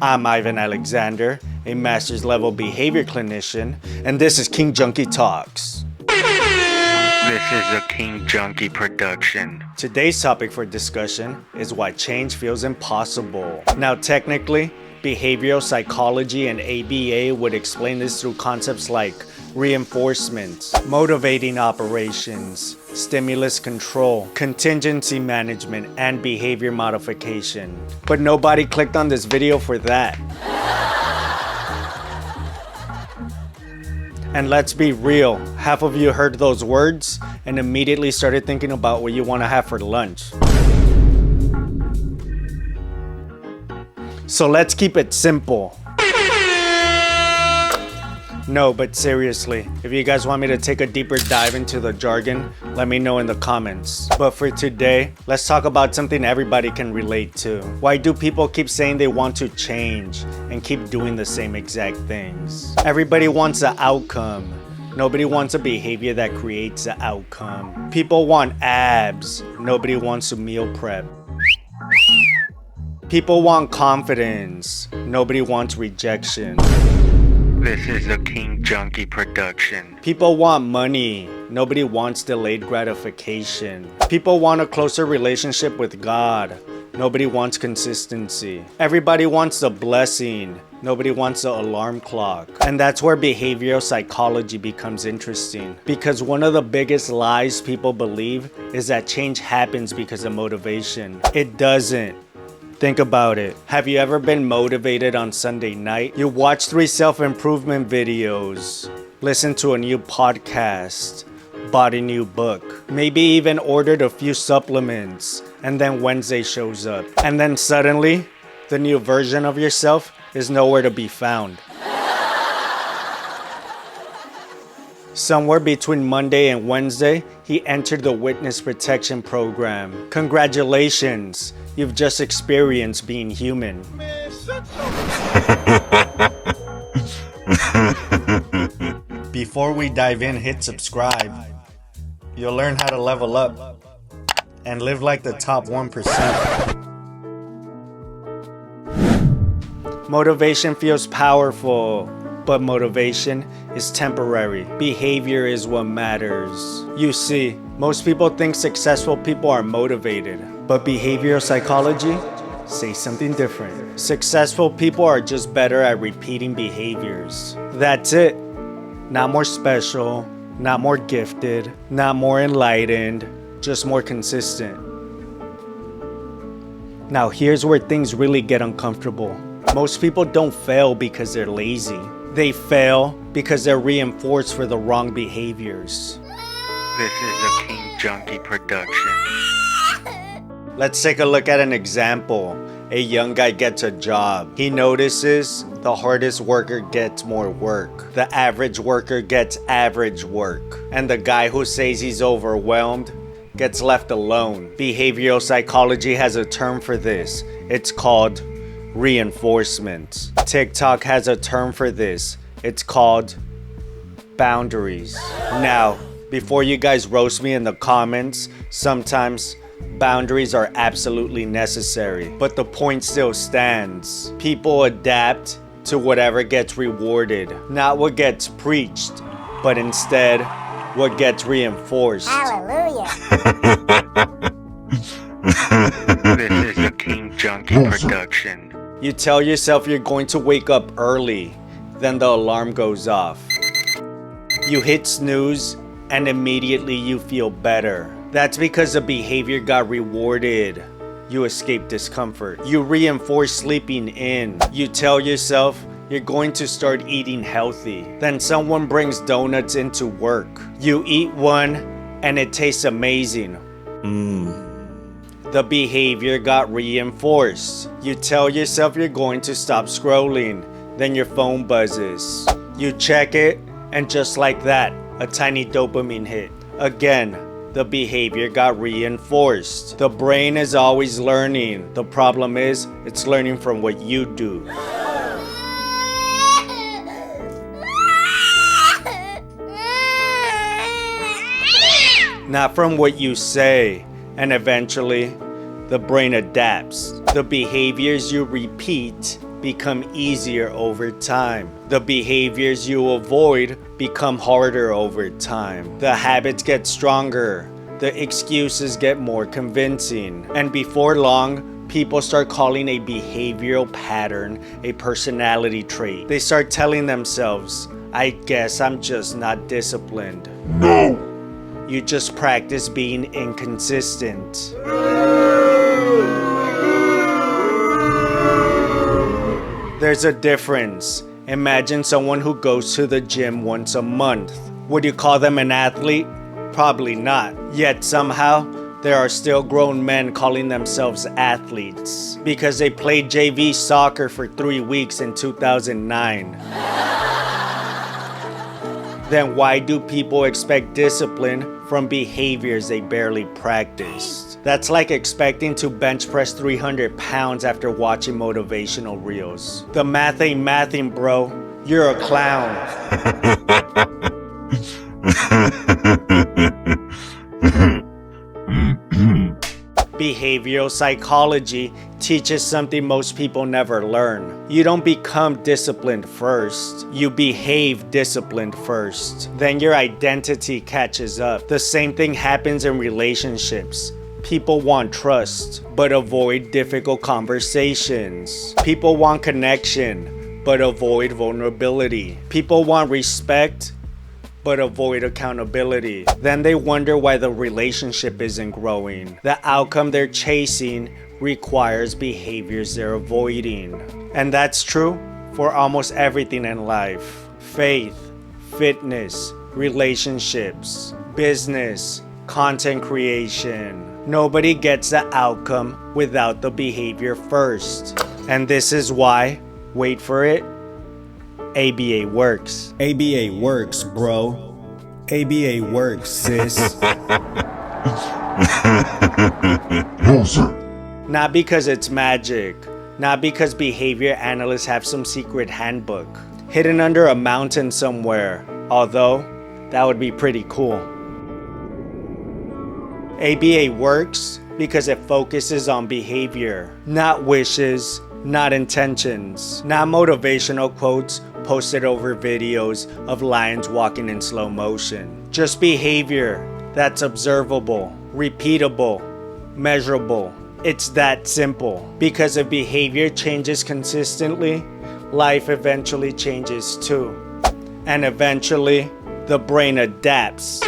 I'm Ivan Alexander, a master's level behavior clinician, and this is King Junkie Talks. This is a King Junkie production. Today's topic for discussion is why change feels impossible. Now, technically, behavioral psychology and ABA would explain this through concepts like reinforcement, motivating operations, stimulus control, contingency management, and behavior modification. But nobody clicked on this video for that. And let's be real, half of you heard those words and immediately started thinking about what you want to have for lunch. So let's keep it simple. No, but seriously, if you guys want me to take a deeper dive into the jargon, let me know in the comments. But for today, let's talk about something everybody can relate to. Why do people keep saying they want to change and keep doing the same exact things? Everybody wants an outcome. Nobody wants a behavior that creates an outcome. People want abs. Nobody wants to meal prep. People want confidence. Nobody wants rejection. This is a King Junkie production. People want money. Nobody wants delayed gratification. People want a closer relationship with God. Nobody wants consistency. Everybody wants the blessing. Nobody wants the alarm clock. And that's where behavioral psychology becomes interesting. Because one of the biggest lies people believe is that change happens because of motivation. It doesn't. Think about it. Have you ever been motivated on Sunday night? You watch 3 self-improvement videos, listen to a new podcast, bought a new book, maybe even ordered a few supplements, and then Wednesday shows up. And then suddenly, the new version of yourself is nowhere to be found. Somewhere between Monday and Wednesday, he entered the witness protection program. Congratulations, you've just experienced being human. Before we dive in, hit subscribe. You'll learn how to level up and live like the top 1%. Motivation feels powerful. But motivation is temporary. Behavior is what matters. You see, most people think successful people are motivated, but behavioral psychology says something different. Successful people are just better at repeating behaviors. That's it. Not more special, not more gifted, not more enlightened, just more consistent. Now here's where things really get uncomfortable. Most people don't fail because they're lazy. They fail because they're reinforced for the wrong behaviors. This is a King Junkie production. Let's take a look at an example. A young guy gets a job. He notices the hardest worker gets more work. The average worker gets average work. And the guy who says he's overwhelmed gets left alone. Behavioral psychology has a term for this. It's called reinforcement. TikTok has a term for this. It's called boundaries. Now, before you guys roast me in the comments, sometimes boundaries are absolutely necessary, but the point still stands. People adapt to whatever gets rewarded, not what gets preached, but instead what gets reinforced. Hallelujah. This is a King Junkie production. You tell yourself you're going to wake up early, then the alarm goes off. You hit snooze, and immediately you feel better. That's because the behavior got rewarded. You escape discomfort. You reinforce sleeping in. You tell yourself you're going to start eating healthy. Then someone brings donuts into work. You eat one, and it tastes amazing. The behavior got reinforced. You tell yourself you're going to stop scrolling, then your phone buzzes. You check it, and just like that, a tiny dopamine hit. Again, the behavior got reinforced. The brain is always learning. The problem is, it's learning from what you do. Not from what you say. And eventually, the brain adapts. The behaviors you repeat become easier over time. The behaviors you avoid become harder over time. The habits get stronger. The excuses get more convincing. And before long, people start calling a behavioral pattern a personality trait. They start telling themselves, I guess I'm just not disciplined. No! You just practice being inconsistent. There's a difference. Imagine someone who goes to the gym once a month. Would you call them an athlete? Probably not. Yet somehow, there are still grown men calling themselves athletes because they played JV soccer for 3 weeks in 2009. Then why do people expect discipline from behaviors they barely practiced? That's like expecting to bench press 300 pounds after watching motivational reels. The math ain't mathing, bro. You're a clown. Behavioral psychology teaches something most people never learn. You don't become disciplined first. You behave disciplined first. Then your identity catches up. The same thing happens in relationships. People want trust, but avoid difficult conversations. People want connection, but avoid vulnerability. People want respect, but avoid accountability. Then they wonder why the relationship isn't growing. The outcome they're chasing requires behaviors they're avoiding. And that's true for almost everything in life. Faith, fitness, relationships, business, content creation. Nobody gets the outcome without the behavior first. And this is why, wait for it, ABA works. ABA works, bro. ABA works, sis. No, sir. Not because it's magic. Not because behavior analysts have some secret handbook hidden under a mountain somewhere. Although, that would be pretty cool. ABA works because it focuses on behavior, not wishes, not intentions, not motivational quotes posted over videos of lions walking in slow motion. Just behavior that's observable, repeatable, measurable. It's that simple. Because if behavior changes consistently, life eventually changes too. And eventually, the brain adapts.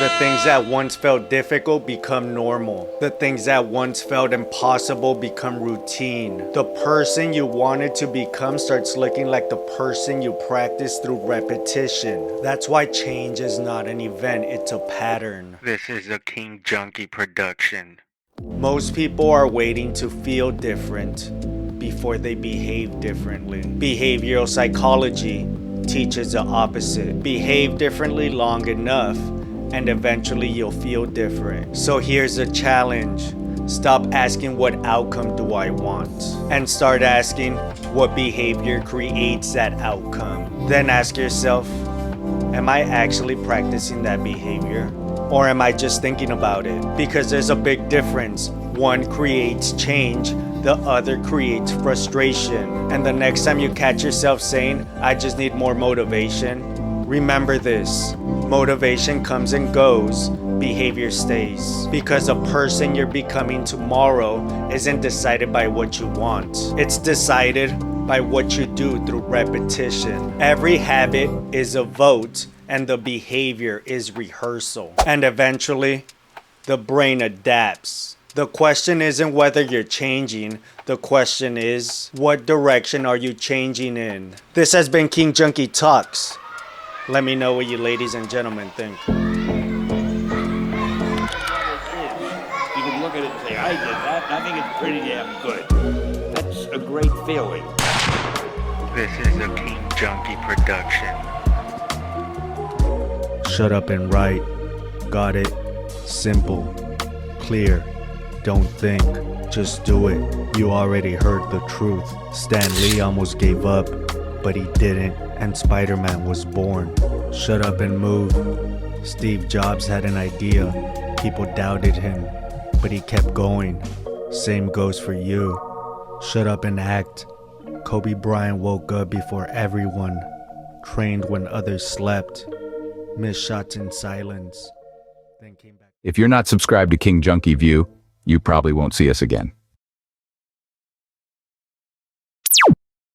The things that once felt difficult become normal. The things that once felt impossible become routine. The person you wanted to become starts looking like the person you practiced through repetition. That's why change is not an event, it's a pattern. This is a King Junkie production. Most people are waiting to feel different before they behave differently. Behavioral psychology teaches the opposite. Behave differently long enough and eventually you'll feel different. So here's a challenge. Stop asking what outcome do I want and start asking what behavior creates that outcome. Then ask yourself, am I actually practicing that behavior? Or am I just thinking about it? Because there's a big difference. One creates change, the other creates frustration. And the next time you catch yourself saying, I just need more motivation, remember this. Motivation comes and goes, behavior stays. Because a person you're becoming tomorrow isn't decided by what you want. It's decided by what you do through repetition. Every habit is a vote, and the behavior is rehearsal. And eventually, the brain adapts. The question isn't whether you're changing. The question is, what direction are you changing in? This has been King Junkie Talks. Let me know what you ladies and gentlemen think. You can look at it and say, I did that, and I think it's pretty damn good. That's a great feeling. This is a King Junkie production. Shut up and write. Got it? Simple. Clear. Don't think. Just do it. You already heard the truth. Stan Lee almost gave up, but he didn't, and Spider-Man was born. Shut up and move. Steve Jobs had an idea. People doubted him, but he kept going. Same goes for you. Shut up and act. Kobe Bryant woke up before everyone, trained when others slept, missed shots in silence, then came back. If you're not subscribed to King Junkie View, you probably won't see us again.